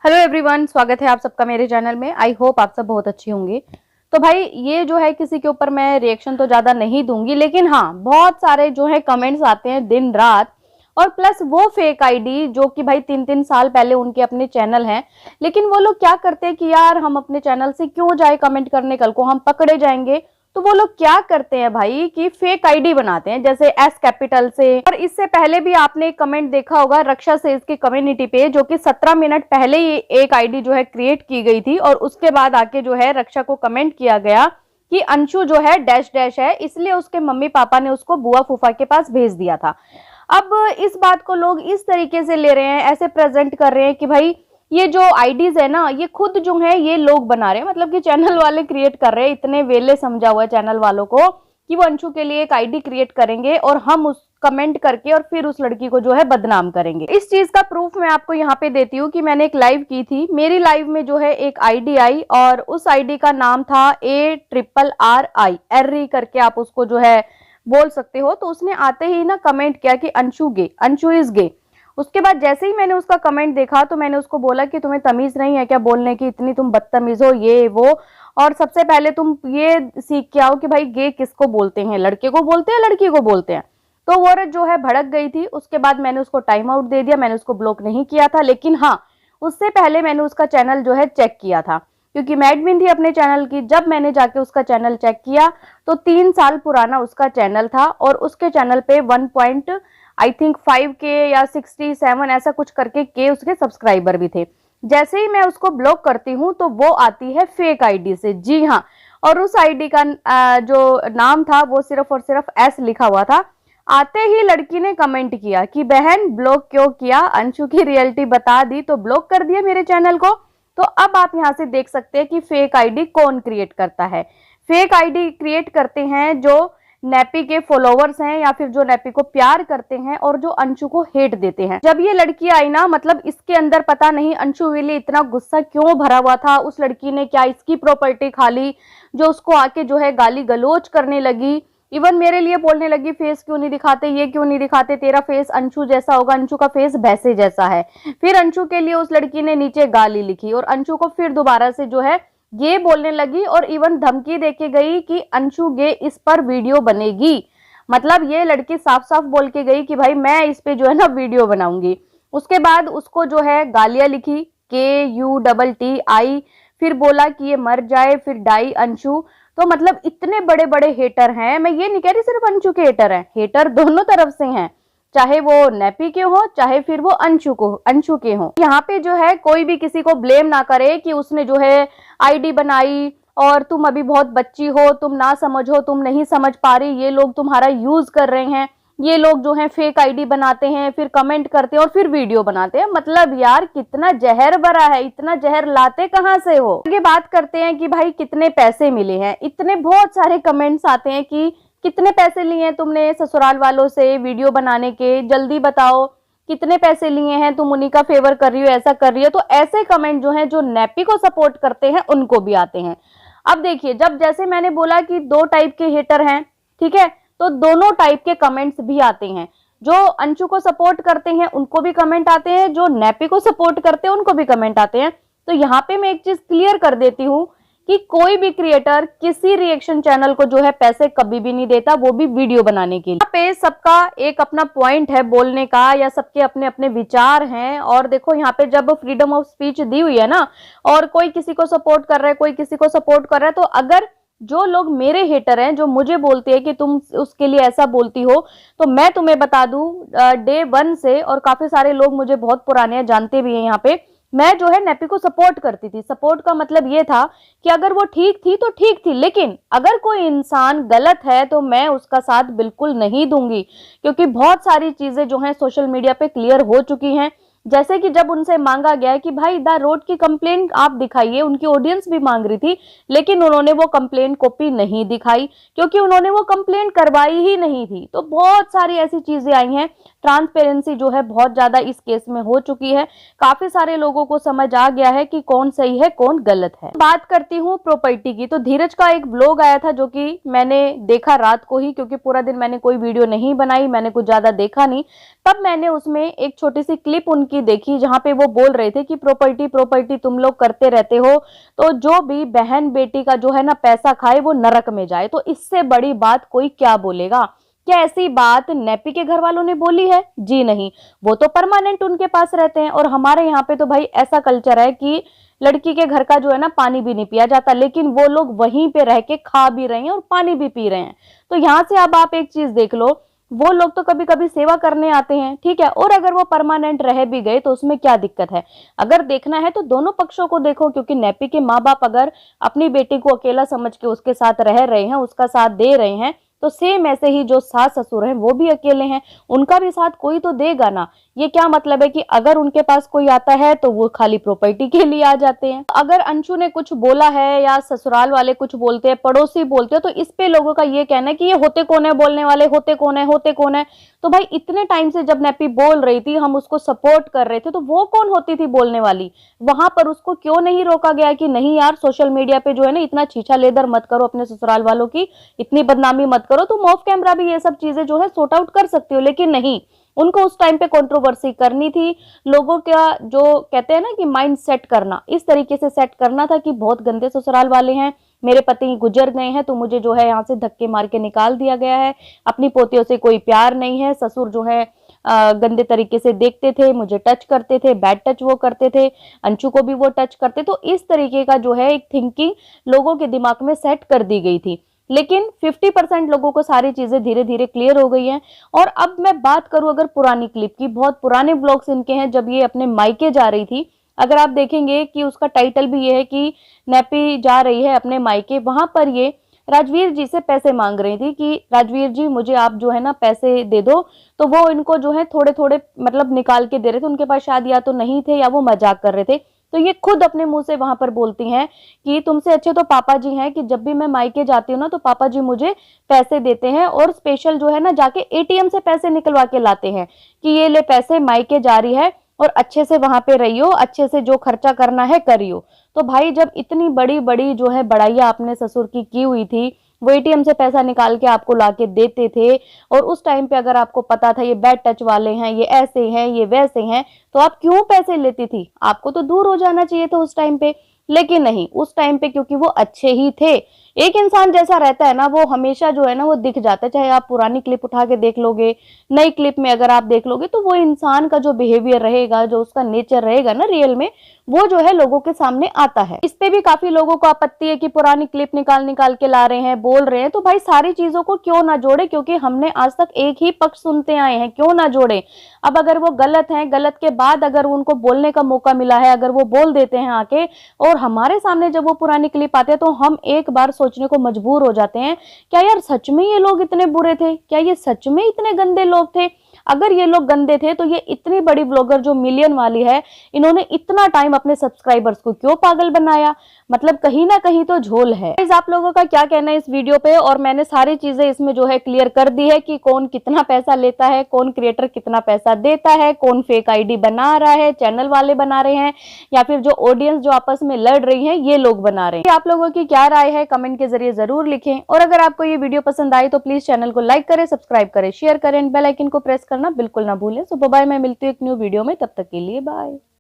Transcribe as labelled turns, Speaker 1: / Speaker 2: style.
Speaker 1: Hello everyone, स्वागत है आप सबका मेरे चैनल में। आई होप आप सब बहुत अच्छे होंगे। तो भाई ये जो है किसी के ऊपर मैं रिएक्शन तो ज़्यादा नहीं दूंगी, लेकिन हाँ बहुत सारे जो है कमेंट्स आते हैं दिन रात, और प्लस वो फेक आईडी जो कि भाई 3-3 साल पहले उनके अपने चैनल हैं, लेकिन वो लोग क्या करते हैं कि यार हम अपने चैनल से क्यों जाए कमेंट करने, कल को हम पकड़े जाएंगे। तो वो लोग क्या करते हैं भाई कि फेक आईडी बनाते हैं, जैसे एस कैपिटल से। और इससे पहले भी आपने एक कमेंट देखा होगा रक्षा से इसकी कम्युनिटी पे, जो कि 17 मिनट पहले ही एक आईडी जो है क्रिएट की गई थी, और उसके बाद आके जो है रक्षा को कमेंट किया गया कि अंशु जो है डैश डैश है, इसलिए उसके मम्मी पापा ने उसको बुआ फूफा के पास भेज दिया था। अब इस बात को लोग इस तरीके से ले रहे हैं, ऐसे प्रेजेंट कर रहे हैं कि भाई ये जो आईडीज है ना, ये खुद जो है ये लोग बना रहे हैं, मतलब कि चैनल वाले क्रिएट कर रहे हैं। इतने वेले समझा हुआ है चैनल वालों को कि वो अंशु के लिए एक आईडी क्रिएट करेंगे और हम उस कमेंट करके और फिर उस लड़की को जो है बदनाम करेंगे। इस चीज का प्रूफ मैं आपको यहाँ पे देती हूँ कि मैंने एक लाइव की थी। मेरी लाइव में जो है एक आईडी आई और उस आईडी का नाम था ARRI एर्री करके, आप उसको जो है बोल सकते हो। तो उसने आते ही ना कमेंट किया कि अंशु गे, अंशु इज गे। उसके बाद जैसे ही मैंने उसका कमेंट देखा तो मैंने उसको बोला कि तुम्हें तमीज नहीं है क्या बोलने की, इतनी तुम बदतमीज हो ये वो। और सबसे पहले तुम ये सीख के आओ कि भाई गे किसको बोलते हैं, लड़के को बोलते हैं लड़की को बोलते हैं। तो वो औरत जो है भड़क गई थी। उसके बाद मैंने उसको टाइम आउट दे दिया, मैंने उसको ब्लॉक नहीं किया था, लेकिन हाँ उससे पहले मैंने उसका चैनल जो है चेक किया था, क्योंकि मैं एडमिन थी अपने चैनल की। जब मैंने जाके उसका चैनल चेक किया तो 3 साल पुराना उसका चैनल था, और उसके चैनल पे 1.5 के या 67 ऐसा कुछ करके के उसके सब्सक्राइबर भी थे। जैसे ही मैं उसको ब्लॉक करती हूँ तो वो आती है फेक आईडी से। जी हाँ, और उस आईडी का जो नाम था वो सिर्फ और सिर्फ एस लिखा हुआ था। आते ही लड़की ने कमेंट किया कि बहन ब्लॉक क्यों किया, अंशु की रियलिटी बता दी तो ब्लॉक कर दिया मेरे चैनल को। तो अब आप यहाँ से देख सकते हैं कि फेक आईडी कौन क्रिएट करता है। फेक आईडी क्रिएट करते हैं जो नेपी के फॉलोवर्स हैं, या फिर जो नेपी को प्यार करते हैं और जो अंशु को हेट देते हैं। जब ये लड़की आई ना, मतलब इसके अंदर पता नहीं अंशु के लिए इतना गुस्सा क्यों भरा हुआ था। उस लड़की ने क्या इसकी प्रॉपर्टी खा ली, जो उसको आके जो है गाली गलोच करने लगी। इवन मेरे लिए बोलने लगी फेस क्यों नहीं दिखाते, ये क्यों नहीं दिखाते, तेरा फेस अंशु जैसा होगा, अंशु का फेस भैंसे जैसा है। फिर अंशु के लिए उस लड़की ने नीचे गाली लिखी और अंशु को फिर दोबारा से जो है ये बोलने लगी, और इवन धमकी देके गई कि अंशु गे इस पर वीडियो बनेगी। मतलब ये लड़की साफ साफ बोल के गई कि भाई मैं इस पे जो है ना वीडियो बनाऊंगी। उसके बाद उसको जो है गालियां लिखी KUTTI, फिर बोला कि ये मर जाए, फिर डाई अंशु। तो मतलब इतने बड़े बड़े हेटर हैं। मैं ये नहीं कह रही सिर्फ अंशु के हेटर हैं, हेटर दोनों तरफ से हैं, चाहे वो नेपी के हो चाहे फिर वो अंशु के हो। यहाँ पे जो है कोई भी किसी को ब्लेम ना करे कि उसने जो है आईडी बनाई और तुम अभी बहुत बच्ची हो, तुम ना समझो, तुम नहीं समझ पा रही, ये लोग तुम्हारा यूज कर रहे हैं। ये लोग जो है फेक आईडी बनाते हैं, फिर कमेंट करते हैं और फिर वीडियो बनाते हैं। मतलब यार कितना जहर भरा है, इतना जहर लाते कहाँ से हो। आगे बात करते हैं कि भाई कितने पैसे मिले हैं। इतने बहुत सारे कमेंट्स आते हैं कि कितने पैसे लिए हैं तुमने ससुराल वालों से वीडियो बनाने के, जल्दी बताओ कितने पैसे लिए हैं, तुम उन्हीं का फेवर कर रही हो, ऐसा कर रही हो। तो ऐसे कमेंट जो हैं जो नेपी को सपोर्ट करते हैं उनको भी आते हैं। अब देखिए, जब जैसे मैंने बोला कि 2 टाइप के हेटर हैं, ठीक है, तो दोनों टाइप के कमेंट्स भी आते हैं। जो अंशु को सपोर्ट करते हैं उनको भी कमेंट आते हैं, जो नेपी को सपोर्ट करते हैं उनको भी कमेंट आते हैं। तो यहाँ पे मैं एक चीज क्लियर कर देती हूँ कि कोई भी क्रिएटर किसी रिएक्शन चैनल को जो है पैसे कभी भी नहीं देता, वो भी वीडियो बनाने के लिए। यहाँ पे सबका एक अपना पॉइंट है बोलने का, या सबके अपने अपने विचार हैं। और देखो यहाँ पे जब फ्रीडम ऑफ स्पीच दी हुई है ना, और कोई किसी को सपोर्ट कर रहा है, कोई किसी को सपोर्ट कर रहा है, तो अगर जो लोग मेरे हेटर हैं, जो मुझे बोलते हैं कि तुम उसके लिए ऐसा बोलती हो, तो मैं तुम्हें बता दूं डे 1 से, और काफी सारे लोग मुझे बहुत पुराने हैं, जानते भी हैं यहाँ पे, मैं जो है नेपी को सपोर्ट करती थी। सपोर्ट का मतलब ये था कि अगर वो ठीक थी तो ठीक थी, लेकिन अगर कोई इंसान गलत है तो मैं उसका साथ बिल्कुल नहीं दूंगी, क्योंकि बहुत सारी चीजें जो हैं सोशल मीडिया पे क्लियर हो चुकी हैं। जैसे कि जब उनसे मांगा गया कि भाई द रोड की कंप्लेंट आप दिखाइए, उनकी ऑडियंस भी मांग रही थी, लेकिन उन्होंने वो कंप्लेंट कॉपी नहीं दिखाई, क्योंकि उन्होंने वो कंप्लेंट करवाई ही नहीं थी। तो बहुत सारी ऐसी चीजें आई हैं ट्रांसपेरेंसी जो है बहुत ज्यादा इस केस में हो चुकी है। काफी सारे लोगों को समझ आ गया है कि कौन सही है कौन गलत है। बात करती हूँ प्रॉपर्टी की, तो धीरज का एक ब्लॉग आया था जो कि मैंने देखा रात को ही, क्योंकि पूरा दिन मैंने कोई वीडियो नहीं बनाई, मैंने कुछ ज्यादा देखा नहीं। तब मैंने उसमें एक छोटी सी क्लिप उनकी देखी जहां पे वो बोल रहे थे कि प्रॉपर्टी प्रॉपर्टी तुम लोग करते रहते हो, तो जो भी बहन बेटी का जो है ना पैसा खाए वो नरक में जाए। तो इससे बड़ी बात कोई क्या बोलेगा? क्या ऐसी बात नेपी के घर वालों ने बोली है? जी नहीं, वो तो परमानेंट उनके पास रहते हैं। और हमारे यहाँ पे तो भाई ऐसा कल्चर है कि लड़की के घर का जो है ना पानी भी नहीं पिया जाता, लेकिन वो लोग वहीं पे रह के खा भी रहे हैं और पानी भी पी रहे हैं। तो यहाँ से अब आप एक चीज देख लो, वो लोग तो कभी कभी सेवा करने आते हैं, ठीक है, और अगर वो परमानेंट रह भी गए तो उसमें क्या दिक्कत है? अगर देखना है तो दोनों पक्षों को देखो, क्योंकि नेपी के माँ बाप अगर अपनी बेटी को अकेला समझ के उसके साथ रह रहे हैं, उसका साथ दे रहे हैं, तो सेम ऐसे ही जो सास ससुर हैं वो भी अकेले हैं, उनका भी साथ कोई तो देगा ना। ये क्या मतलब है कि अगर उनके पास कोई आता है तो वो खाली प्रॉपर्टी के लिए आ जाते हैं? अगर अंशु ने कुछ बोला है या ससुराल वाले कुछ बोलते हैं, पड़ोसी बोलते हैं, तो इस पे लोगों का ये कहना है कि ये होते कौन है बोलने वाले, होते कौन है, होते कौन है। तो भाई इतने टाइम से जब नेपी बोल रही थी, हम उसको सपोर्ट कर रहे थे, तो वो कौन होती थी बोलने वाली? वहां पर उसको क्यों नहीं रोका गया कि नहीं यार, सोशल मीडिया पे जो है ना इतना छीछा लेदर मत करो, अपने ससुराल वालों की इतनी बदनामी मत करो, तुम ऑफ कैमरा भी ये सब चीजें जो है सॉर्ट आउट कर सकती हो। लेकिन नहीं, उनको उस टाइम पे कंट्रोवर्सी करनी थी, लोगों का जो कहते हैं ना कि माइंड सेट करना, इस तरीके से सेट करना था कि बहुत गंदे ससुराल वाले हैं, मेरे पति गुजर गए हैं तो मुझे जो है यहाँ से धक्के मार के निकाल दिया गया है, अपनी पोतियों से कोई प्यार नहीं है, ससुर जो है गंदे तरीके से देखते थे, मुझे टच करते थे, बैड टच वो करते थे, अंशु को भी वो टच करते। तो इस तरीके का जो है एक थिंकिंग लोगों के दिमाग में सेट कर दी गई थी। लेकिन 50% लोगों को सारी चीजें धीरे धीरे क्लियर हो गई हैं। और अब मैं बात करूं अगर पुरानी क्लिप की, बहुत पुराने ब्लॉग्स इनके हैं जब ये अपने मायके जा रही थी। अगर आप देखेंगे कि उसका टाइटल भी ये है कि नेपी जा रही है अपने मायके, वहां पर ये राजवीर जी से पैसे मांग रही थी कि राजवीर जी मुझे आप जो है ना पैसे दे दो। तो वो इनको जो है थोड़े थोड़े मतलब निकाल के दे रहे थे, उनके पास शायद या तो नहीं थे या वो मजाक कर रहे थे। तो ये खुद अपने मुंह से वहां पर बोलती हैं कि तुमसे अच्छे तो पापा जी हैं, कि जब भी मैं मायके जाती हूँ ना तो पापा जी मुझे पैसे देते हैं और स्पेशल जो है ना जाके एटीएम से पैसे निकलवा के लाते हैं कि ये ले पैसे, मायके जा रही है और अच्छे से वहां पे रहियो, अच्छे से जो खर्चा करना है करियो। तो भाई जब इतनी बड़ी बड़ी जो है बड़ाइयां आपने ससुर की हुई थी, वो एटीएम से पैसा निकाल के आपको लाके देते थे, और उस टाइम पे अगर आपको पता था ये बैड टच वाले हैं, ये ऐसे हैं, ये वैसे हैं, तो आप क्यों पैसे लेती थी? आपको तो दूर हो जाना चाहिए था उस टाइम पे। लेकिन नहीं, उस टाइम पे क्योंकि वो अच्छे ही थे। एक इंसान जैसा रहता है ना वो हमेशा जो है ना वो दिख जाता है, चाहे आप पुरानी क्लिप उठा के देख लोगे, नई क्लिप में अगर आप देख लोगे, तो वो इंसान का जो बिहेवियर रहेगा, जो उसका नेचर रहेगा ना रियल में, वो जो है लोगों के सामने आता है। इस पे भी काफी लोगों को आपत्ति है कि पुरानी क्लिप निकाल निकाल के ला रहे हैं, बोल रहे हैं। तो भाई सारी चीजों को क्यों ना जोड़े, क्योंकि हमने आज तक एक ही पक्ष सुनते आए हैं, क्यों ना जोड़े। अब अगर वो गलत हैं, गलत के बाद अगर उनको बोलने का मौका मिला है, अगर वो बोल देते हैं आके, और हमारे सामने जब वो पुरानी क्लिप आते हैं, तो हम एक बार सोचने को मजबूर हो जाते हैं, क्या यार सच में ये लोग इतने बुरे थे? क्या ये सच में इतने गंदे लोग थे? अगर ये लोग गंदे थे तो ये इतनी बड़ी ब्लॉगर जो मिलियन वाली है, इन्होंने इतना टाइम अपने सब्सक्राइबर्स को क्यों पागल बनाया? मतलब कहीं ना कहीं तो झोल है। आप लोगों का क्या कहना है इस वीडियो पे? और मैंने सारी चीजें इसमें जो है क्लियर कर दी है कि कौन कितना पैसा लेता है, कौन क्रिएटर कितना पैसा देता है, कौन फेक आईडी बना रहा है, चैनल वाले बना रहे हैं, या फिर जो ऑडियंस जो आपस में लड़ रही है ये लोग बना रहे हैं। आप लोगों की क्या राय है कमेंट के जरिए जरूर लिखें। और अगर आपको ये वीडियो पसंद आई तो प्लीज चैनल को लाइक करें, सब्सक्राइब करें, शेयर करें, बेल आइकन को प्रेस करना बिल्कुल ना भूलें। सो बाय, मैं मिलती हूँ एक न्यू वीडियो में, तब तक के लिए बाय।